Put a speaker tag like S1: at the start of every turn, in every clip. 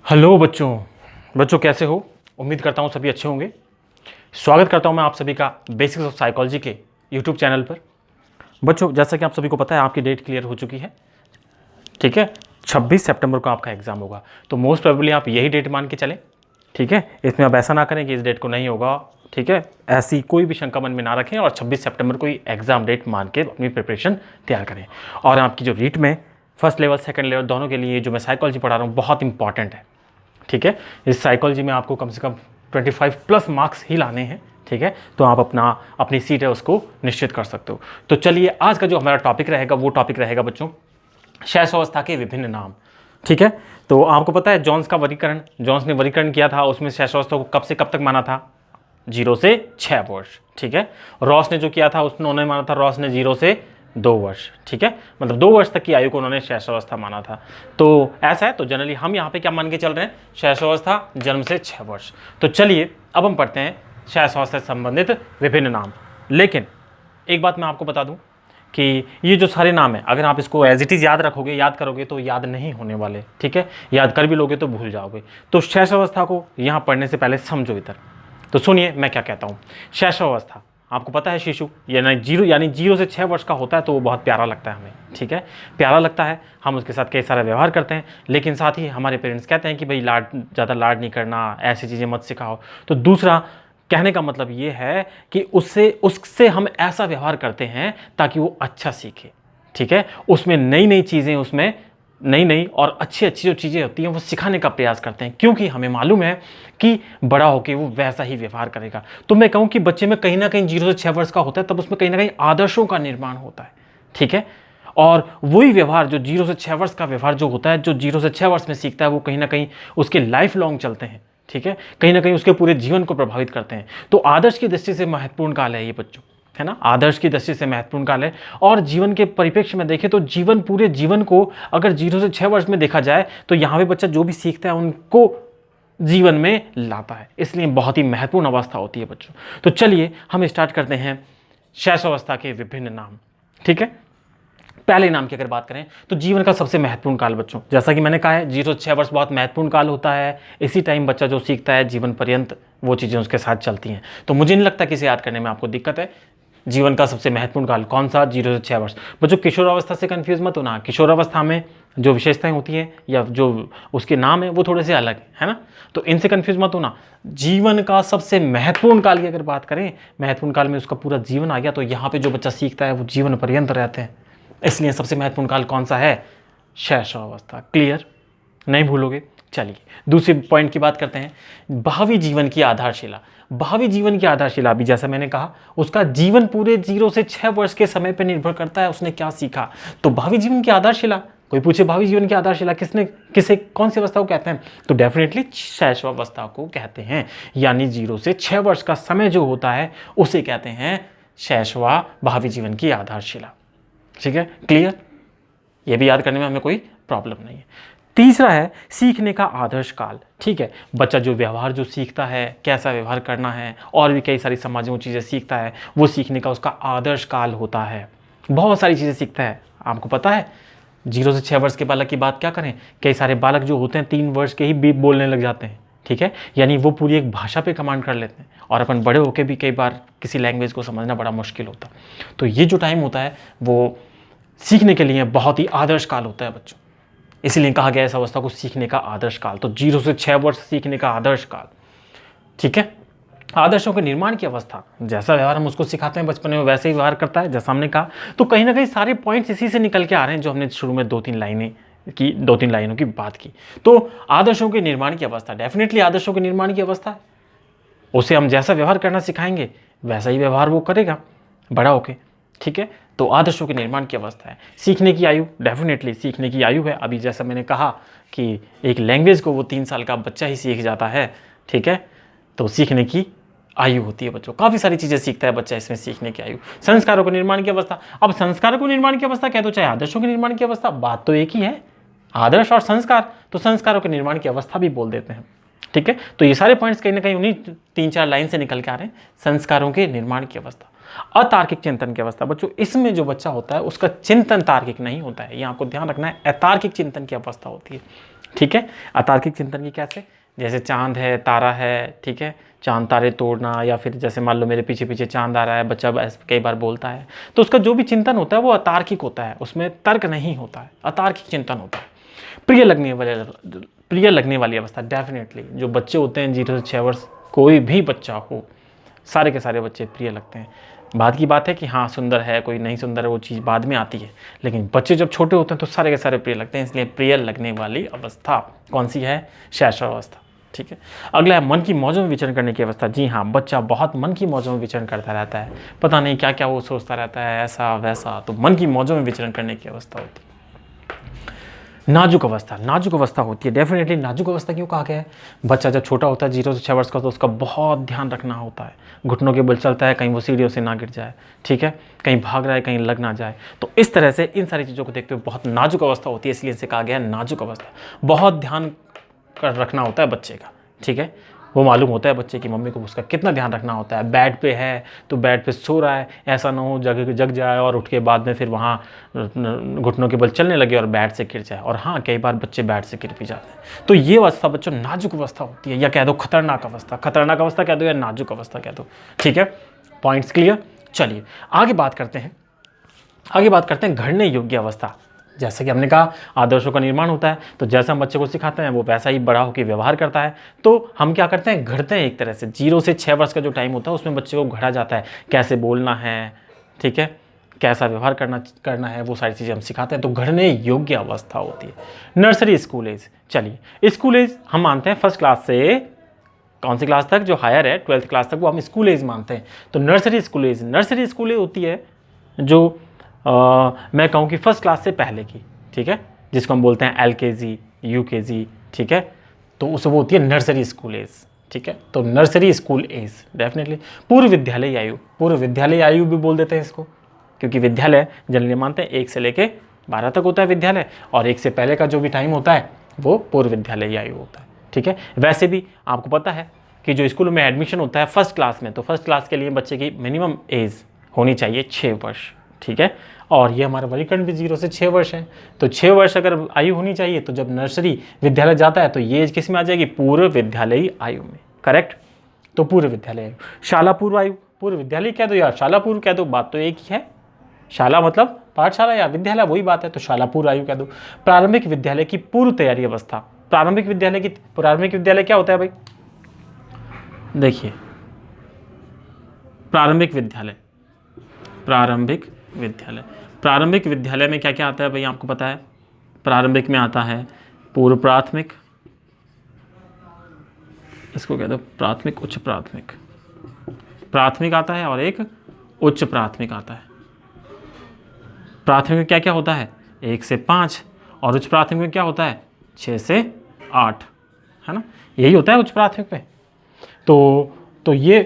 S1: Hello बच्चों। बच्चों कैसे हो? उम्मीद करता हूँ सभी अच्छे होंगे। स्वागत करता हूँ मैं आप सभी का बेसिक्स ऑफ साइकोलॉजी के यूट्यूब चैनल पर। बच्चों जैसा कि आप सभी को पता है आपकी डेट क्लियर हो चुकी है, ठीक है। 26 सितंबर को आपका एग्ज़ाम होगा, तो मोस्ट प्रोबेबली आप यही डेट मान के चलें, ठीक है। इसमें आप ऐसा ना करें कि इस डेट को नहीं होगा, ठीक है। ऐसी कोई भी शंका मन में ना रखें और 26 सितंबर को ही एग्ज़ाम डेट मान के अपनी प्रिपरेशन तैयार करें। और आपकी जो रीट में फर्स्ट लेवल सेकंड लेवल दोनों के लिए जो मैं साइकोलॉजी पढ़ा रहा हूँ बहुत इंपॉर्टेंट है, ठीक है। इस साइकोलॉजी में आपको कम से कम 25 प्लस मार्क्स ही लाने हैं, ठीक है। तो आप अपनी सीट है उसको निश्चित कर सकते हो। तो चलिए आज का जो हमारा टॉपिक रहेगा वो टॉपिक रहेगा बच्चों शैशवावस्था के विभिन्न नाम, ठीक है। तो आपको पता है जॉन्स ने वर्गीकरण किया था, उसमें शैशवावस्था को कब से कब तक माना था? 0 से 6 वर्ष, ठीक है। रॉस ने जो किया था उन्होंने माना था, रॉस ने 0 से 2 वर्ष, ठीक है। मतलब 2 वर्ष तक की आयु को उन्होंने शैशवावस्था माना था। तो ऐसा है, तो जनरली हम यहाँ पे क्या मान के चल रहे हैं? शैशवावस्था जन्म से 6 वर्ष। तो चलिए अब हम पढ़ते हैं शैशवावस्था से संबंधित विभिन्न नाम। लेकिन एक बात मैं आपको बता दूं कि ये जो सारे नाम है अगर आप इसको एज इट इज़ याद रखोगे, याद करोगे तो याद नहीं होने वाले, ठीक है। याद कर भी लोगे तो भूल जाओगे। तो शैशवावस्था को यहाँ पढ़ने से पहले समझो इधर। तो सुनिए मैं क्या कहता हूँ। शैशवावस्था आपको पता है शिशु यानी 0 से 6 वर्ष का होता है, तो वो बहुत प्यारा लगता है हमें, ठीक है। प्यारा लगता है, हम उसके साथ कई सारा व्यवहार करते हैं, लेकिन साथ ही हमारे पेरेंट्स कहते हैं कि भाई ज़्यादा लाड नहीं करना, ऐसी चीज़ें मत सिखाओ। तो दूसरा कहने का मतलब ये है कि उससे हम ऐसा व्यवहार करते हैं ताकि वो अच्छा सीखे, ठीक है। उसमें नई नई चीज़ें, उसमें नई और अच्छी जो चीज़ें होती हैं वो सिखाने का प्रयास करते हैं, क्योंकि हमें मालूम है कि बड़ा होकर वो वैसा ही व्यवहार करेगा। तो मैं कहूँ कि बच्चे में कहीं ना कहीं 0 से 6 वर्ष का होता है, तब उसमें कहीं ना कहीं आदर्शों का निर्माण होता है, ठीक है। और वही व्यवहार जो 0 से 6 वर्ष का व्यवहार जो होता है, जो 0 से 6 वर्ष में सीखता है, वो कहीं ना कहीं उसके लाइफ लॉन्ग चलते हैं, ठीक है। कहीं ना कहीं उसके पूरे जीवन को प्रभावित करते हैं। तो आदर्श की दृष्टि से महत्वपूर्ण काल है ये बच्चों, है ना। आदर्श की दृष्टि से महत्वपूर्ण काल है। और जीवन के परिप्रेक्ष्य में देखें तो पूरे जीवन को अगर 0 से 6 वर्ष में देखा जाए तो यहाँ पे बच्चा जो भी सीखता है उनको जीवन में लाता है, इसलिए बहुत ही महत्वपूर्ण अवस्था होती है बच्चों। तो चलिए हम स्टार्ट करते हैं शैशवावस्था के विभिन्न नाम, ठीक है। पहले नाम की अगर बात करें तो जीवन का सबसे महत्वपूर्ण काल बच्चों, जैसा कि मैंने कहा है 0 से 6 वर्ष बहुत महत्वपूर्ण काल होता है। इसी टाइम बच्चा जो सीखता है जीवन पर्यंत वो चीज़ें उसके साथ चलती हैं। तो मुझे नहीं लगता कि इसे याद करने में आपको दिक्कत है। जीवन का सबसे महत्वपूर्ण काल कौन सा? 0 से 6 वर्ष। बच्चों किशोरावस्था से कंफ्यूज मत होना। किशोरावस्था में जो विशेषताएं होती हैं या जो उसके नाम है वो थोड़े से अलग है ना, तो इनसे कंफ्यूज मत होना। जीवन का सबसे महत्वपूर्ण काल की अगर बात करें, महत्वपूर्ण काल में उसका पूरा जीवन आ गया, तो यहाँ पे जो बच्चा सीखता है वो जीवन पर्यंत रहते हैं, इसलिए सबसे महत्वपूर्ण काल कौन सा है? शैशवावस्था। क्लियर? नहीं भूलोगे। चलिए दूसरे पॉइंट की बात करते हैं, भावी जीवन की आधारशिला। भावी जीवन की आधारशिला भी जैसा मैंने कहा उसका जीवन पूरे 0 से 6 वर्ष के समय पर निर्भर करता है उसने क्या सीखा। तो भावी जीवन की आधारशिला, कोई पूछे भावी जीवन की आधारशिला किसे कौन सी अवस्था को कहते हैं, तो डेफिनेटली शैशवावस्था को कहते हैं। यानी 0 से 6 वर्ष का समय जो होता है उसे कहते हैं शैशवा भावी जीवन की आधारशिला, ठीक है। क्लियर? ये भी याद करने में हमें कोई प्रॉब्लम नहीं है। तीसरा है सीखने का आदर्श काल, ठीक है। बच्चा जो व्यवहार जो सीखता है, कैसा व्यवहार करना है और भी कई सारी समाज में चीज़ें सीखता है, वो सीखने का उसका आदर्श काल होता है। बहुत सारी चीज़ें सीखता है, आपको पता है 0 से 6 वर्ष के बालक की बात क्या करें, कई सारे बालक जो होते हैं 3 वर्ष के ही बीप बोलने लग जाते हैं, ठीक है। यानी वो पूरी एक भाषा पे कमांड कर लेते हैं, और अपन बड़े होकर भी कई बार किसी लैंग्वेज को समझना बड़ा मुश्किल होता। तो ये जो टाइम होता है वो सीखने के लिए बहुत ही आदर्श काल होता है बच्चों, इसीलिए कहा गया इस अवस्था को सीखने का आदर्श काल। तो 0 से 6 वर्ष सीखने का आदर्श काल, ठीक है। आदर्शों के निर्माण की अवस्था, जैसा व्यवहार हम उसको सिखाते हैं बचपन में वैसे ही व्यवहार करता है, जैसा हमने कहा। तो कहीं ना कहीं सारे पॉइंट्स इसी से निकल के आ रहे हैं जो हमने शुरू में 2-3 लाइनों की बात की। तो आदर्शों के निर्माण की अवस्था, डेफिनेटली आदर्शों के निर्माण की अवस्था है, उसे हम जैसा व्यवहार करना सिखाएंगे वैसा ही व्यवहार वो करेगा बड़ा होके, ठीक है। तो आदर्शों के निर्माण की अवस्था है। सीखने की आयु, डेफिनेटली सीखने की आयु है। अभी जैसा मैंने कहा कि एक लैंग्वेज को वो 3 साल का बच्चा ही सीख जाता है, ठीक है। तो सीखने की आयु होती है बच्चों, काफ़ी सारी चीज़ें सीखता है बच्चा, इसमें सीखने की आयु। संस्कारों के निर्माण की अवस्था, अब संस्कारों को निर्माण की अवस्था कह दो चाहे आदर्शों के निर्माण की अवस्था, बात तो एक ही है, आदर्श और संस्कार। तो संस्कारों के निर्माण की अवस्था भी बोल देते हैं, ठीक है। तो ये सारे पॉइंट्स कहीं ना कहीं उन्हीं 3-4 लाइन से निकल के आ रहे हैं, संस्कारों के निर्माण की अवस्था। अतार्किक चिंतन की अवस्था, बच्चों इसमें जो बच्चा होता है उसका चिंतन तार्किक नहीं होता है, ये आपको ध्यान रखना है। अतार्किक चिंतन की अवस्था होती है, ठीक है। अतार्किक चिंतन की कैसे, जैसे चांद है, तारा है, ठीक है, चांद तारे तोड़ना, या फिर जैसे मान लो मेरे पीछे पीछे चांद आ रहा है, बच्चा कई बार बोलता है, तो उसका जो भी चिंतन होता है वो अतार्किक होता है, उसमें तर्क नहीं होता है, अतार्किक चिंतन होता है। प्रिय लगने वाली अवस्था, डेफिनेटली जो बच्चे होते हैं 0 से 6 वर्ष, कोई भी बच्चा हो, सारे के सारे बच्चे प्रिय लगते हैं। बाद की बात है कि हाँ सुंदर है, कोई नहीं सुंदर है, वो चीज़ बाद में आती है, लेकिन बच्चे जब छोटे होते हैं तो सारे के सारे प्रिय लगते हैं, इसलिए प्रिय लगने वाली अवस्था कौन सी है, शैशवावस्था, ठीक है। अगला है मन की मौजों में विचरण करने की अवस्था। जी हाँ, बच्चा बहुत मन की मौजों में विचरण करता रहता है, पता नहीं क्या क्या वो सोचता रहता है, ऐसा वैसा, तो मन की मौजों में विचरण करने की अवस्था होती है। नाजुक अवस्था, नाजुक अवस्था होती है, डेफिनेटली नाजुक अवस्था क्यों कहा गया है, बच्चा जब छोटा होता है 0 से 6 वर्ष का, तो उसका बहुत ध्यान रखना होता है, घुटनों के बल चलता है, कहीं वो सीढ़ियों से ना गिर जाए, ठीक है, कहीं भाग रहा है कहीं लग ना जाए, तो इस तरह से इन सारी चीज़ों को देखते हुए बहुत नाजुक अवस्था होती है, इसलिए इसे कहा गया है नाजुक अवस्था। बहुत ध्यान रखना होता है बच्चे का, ठीक है, वो मालूम होता है बच्चे की मम्मी को उसका कितना ध्यान रखना होता है। बेड पे है तो बेड पे सो रहा है, ऐसा ना हो जग जाए और उठ के बाद में फिर वहाँ घुटनों के बल चलने लगे और बेड से गिर जाए, और हाँ कई बार बच्चे बेड से गिर भी जाते हैं। तो ये अवस्था बच्चों नाजुक अवस्था होती है, या कह दो खतरनाक अवस्था, खतरनाक अवस्था कह दो या नाजुक अवस्था कह दो, ठीक है। Points clear. चलिए आगे बात करते हैं घड़ने योग्य अवस्था। जैसे कि हमने कहा आदर्शों का निर्माण होता है, तो जैसा हम बच्चे को सिखाते हैं वो वैसा ही बड़ा होकर व्यवहार करता है। तो हम क्या करते हैं, घड़ते हैं एक तरह से। 0 से 6 वर्ष का जो टाइम होता है उसमें बच्चे को घड़ा जाता है, कैसे बोलना है, ठीक है, कैसा व्यवहार करना है, वो सारी चीज़ें हम सिखाते हैं, तो घड़ने योग्य अवस्था होती है। नर्सरी स्कूल एज, चलिए स्कूल एज हम मानते हैं फर्स्ट क्लास से कौन सी क्लास तक, जो हायर है 12th क्लास तक, वो हम स्कूल एज मानते हैं। तो नर्सरी स्कूल एज होती है जो मैं कहूँ कि फर्स्ट क्लास से पहले की, ठीक है, जिसको हम बोलते हैं LKG UKG, ठीक है, तो उसे वो होती है नर्सरी स्कूल एज, ठीक है। तो नर्सरी स्कूल एज डेफिनेटली। पूर्व विद्यालय आयु भी बोल देते हैं इसको, क्योंकि विद्यालय जनरली मानते हैं 1 से लेके 12 तक होता है विद्यालय, और 1 से पहले का जो भी टाइम होता है वो पूर्व विद्यालय आयु होता है, ठीक है। वैसे भी आपको पता है कि जो स्कूल में एडमिशन होता है फर्स्ट क्लास में, तो फर्स्ट क्लास के लिए बच्चे की मिनिमम एज होनी चाहिए 6 वर्ष, ठीक है। और ये हमारा वर्गीकरण भी 0 से 6 वर्ष है, तो 6 वर्ष अगर आयु होनी चाहिए, तो जब नर्सरी विद्यालय जाता है तो ये एज किस में आ जाएगी, पूर्व विद्यालयी आयु में, करेक्ट। तो पूर्व विद्यालय आयु, शाला पूर्व आयु, पूर्व विद्यालय कह दो या शाला पूर्व कह दो, बात तो एक ही है। शाला मतलब पाठशाला या विद्यालय, वही बात है, तो शाला पूर्व आयु कह दो। प्रारंभिक विद्यालय की पूर्व तैयारी अवस्था, प्रारंभिक विद्यालय क्या होता है भाई, देखिए प्रारंभिक विद्यालय में क्या क्या आता है भाई, आपको पता है। प्रारंभिक में आता है पूर्व प्राथमिक, इसको कह दो प्राथमिक, उच्च प्राथमिक, प्राथमिक आता है और एक उच्च प्राथमिक आता है। प्राथमिक में क्या क्या होता है, 1 से 5, और उच्च प्राथमिक में क्या होता है, 6 से 8, है ना, यही होता है उच्च प्राथमिक में। तो ये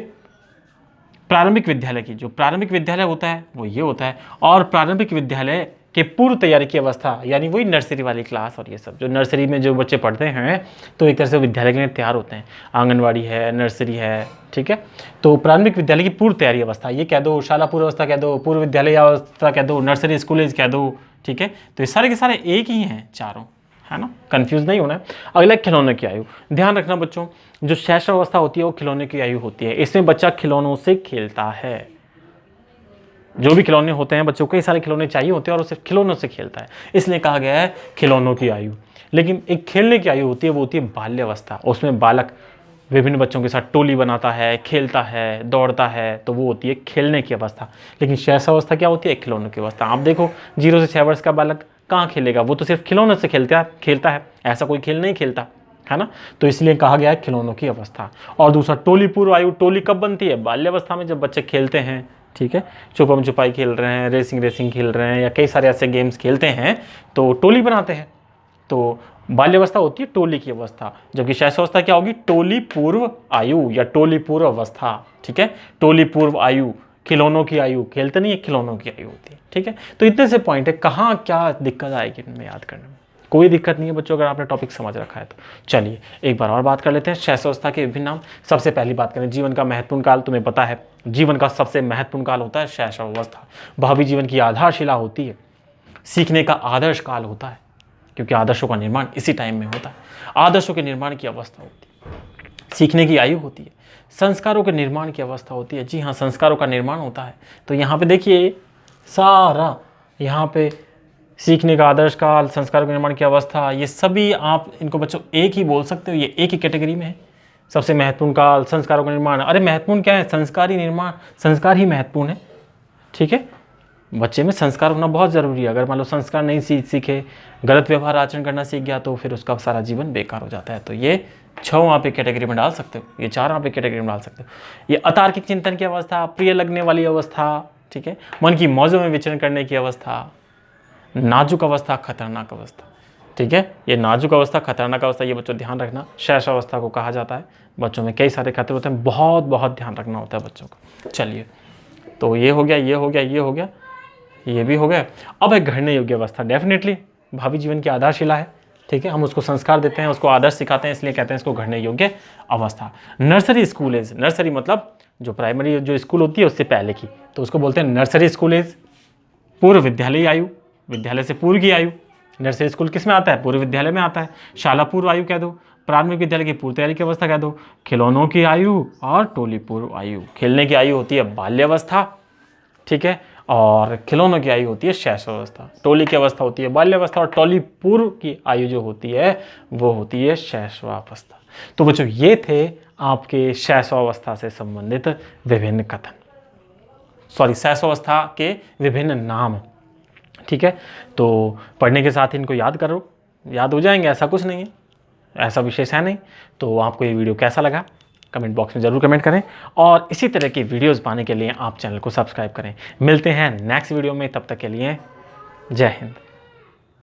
S1: प्रारंभिक विद्यालय की, जो प्रारंभिक विद्यालय होता है वो ये होता है। और प्रारंभिक विद्यालय के पूर्व तैयारी की अवस्था, यानी वही नर्सरी वाली क्लास, और ये सब जो नर्सरी में जो बच्चे पढ़ते हैं तो एक तरह से विद्यालय के लिए तैयार होते हैं, आंगनवाड़ी है, नर्सरी है, ठीक है। तो प्रारंभिक विद्यालय की पूर्व तैयारी अवस्था, ये कह दो शाला पूर्व अवस्था कह दो, पूर्व विद्यालय अवस्था कह दो, नर्सरी स्कूल एज कह दो, ठीक है। तो ये सारे के सारे एक ही हैं चारों, है ना, कंफ्यूज नहीं होना है। अगला खिलौने की आयु, ध्यान रखना बच्चों, जो शैशवावस्था होती है वो खिलौने की आयु होती है, इसमें बच्चा खिलौनों से खेलता है। जो भी खिलौने होते हैं बच्चों को, कई सारे खिलौने चाहिए होते हैं और उसे खिलौनों से खेलता है, इसलिए कहा गया है खिलौनों की आयु। लेकिन एक खेलने की आयु होती है, वो होती है बाल्यावस्था, उसमें बालक विभिन्न बच्चों के साथ टोली बनाता है, खेलता है, दौड़ता है, तो वो होती है खेलने की अवस्था। लेकिन शैशवावस्था क्या होती है, खिलौनों की अवस्था। आप देखो 0 से 6 वर्ष का बालक कहाँ खेलेगा, वो तो सिर्फ खिलौनों से खेलता है, ऐसा कोई खेल नहीं खेलता, है ना। तो इसलिए कहा गया है खिलौनों की अवस्था। और दूसरा टोली पूर्व आयु, टोली कब बनती है, बाल्यावस्था में, जब बच्चे खेलते हैं, ठीक है, छुपम छुपाई खेल रहे हैं, रेसिंग खेल रहे हैं, या कई सारे ऐसे गेम्स खेलते हैं तो टोली बनाते हैं। तो बाल्यावस्था होती है टोली की अवस्था, जबकि शैशवावस्था क्या होगी, टोली पूर्व आयु या टोली पूर्व अवस्था, ठीक है। टोली पूर्व आयु खिलौनों की आयु, खेलते नहीं है, खिलौनों की आयु होती है, ठीक है। तो इतने से पॉइंट है, कहाँ क्या दिक्कत आएगी इनमें याद करने में, कोई दिक्कत नहीं है बच्चों अगर आपने टॉपिक समझ रखा है तो। चलिए एक बार और बात कर लेते हैं शैशवावस्था के विभिन्न नाम। सबसे पहली बात करें जीवन का महत्वपूर्ण काल। तुम्हें पता है जीवन का सबसे महत्वपूर्ण काल होता है शैशवावस्था। भावी जीवन की आधारशिला होती है, सीखने का आदर्श काल होता है, क्योंकि आदर्शों का निर्माण इसी टाइम में होता है। आदर्शों के निर्माण की अवस्था होती है, सीखने की आयु होती है, संस्कारों के निर्माण की अवस्था होती है। जी हाँ, संस्कारों का निर्माण होता है। तो यहाँ पे देखिए सारा, यहाँ पे सीखने का आदर्श काल, संस्कारों के निर्माण की अवस्था, ये सभी आप इनको बच्चों एक ही बोल सकते हो, ये एक ही कैटेगरी में है। सबसे महत्वपूर्ण काल, संस्कारों का निर्माण। अरे महत्वपूर्ण क्या है, संस्कार ही निर्माण, संस्कार ही महत्वपूर्ण है। ठीक है, बच्चे में संस्कार होना बहुत ज़रूरी है। अगर मान लो संस्कार नहीं सीखे, गलत व्यवहार आचरण करना सीख गया तो फिर उसका सारा जीवन बेकार हो जाता है। तो ये 6 आप एक कैटेगरी में डाल सकते हो, ये 4 आप एक कैटेगरी में डाल सकते हो। ये अतार्किक चिंतन की अवस्था, प्रिय लगने वाली अवस्था, ठीक है, मन की मौजों में विचरण करने की अवस्था, नाजुक अवस्था, खतरनाक अवस्था। ठीक है, ये नाजुक अवस्था, खतरनाक अवस्था, ये बच्चों ध्यान रखना, शैशव अवस्था को कहा जाता है। बच्चों में कई सारे खतरे होते हैं, बहुत बहुत ध्यान रखना होता है बच्चों को। चलिए, तो ये हो गया, ये हो गया, ये हो गया, ये भी हो गया। अब है गढ़ने योग्य अवस्था। डेफिनेटली भावी जीवन की आधारशिला है। ठीक है, हम उसको संस्कार देते हैं, उसको आदर्श सिखाते हैं, इसलिए कहते हैं इसको गढ़ने योग्य अवस्था। नर्सरी स्कूल एज, नर्सरी मतलब जो प्राइमरी जो स्कूल होती है उससे पहले की, तो उसको बोलते हैं नर्सरी स्कूल एज। पूर्व विद्यालयी आयु, विद्यालय से पूर्व की आयु। नर्सरी स्कूल किस में आता है, पूर्व विद्यालय में आता है। शाला पूर्व आयु कह दो, प्राथमिक विद्यालय की पूर्व तैयारी की अवस्था कह दो, खिलौनों की आयु और टोली पूर्व आयु। खेलने की आयु होती है बाल्यावस्था, ठीक है, और खिलौनों की आयु होती है शैशवावस्था। टोली की अवस्था होती है बाल्यावस्था और टोली पूर्व की आयु जो होती है वो होती है शैशवावस्था। तो बच्चों ये थे आपके शैशवावस्था से संबंधित विभिन्न कथन, सॉरी शैशवावस्था के विभिन्न नाम। ठीक है, तो पढ़ने के साथ ही इनको याद करो, याद हो जाएंगे, ऐसा कुछ नहीं है, ऐसा विशेष है नहीं। तो आपको ये वीडियो कैसा लगा कमेंट बॉक्स में ज़रूर कमेंट करें, और इसी तरह की वीडियोस पाने के लिए आप चैनल को सब्सक्राइब करें। मिलते हैं नेक्स्ट वीडियो में, तब तक के लिए जय हिंद।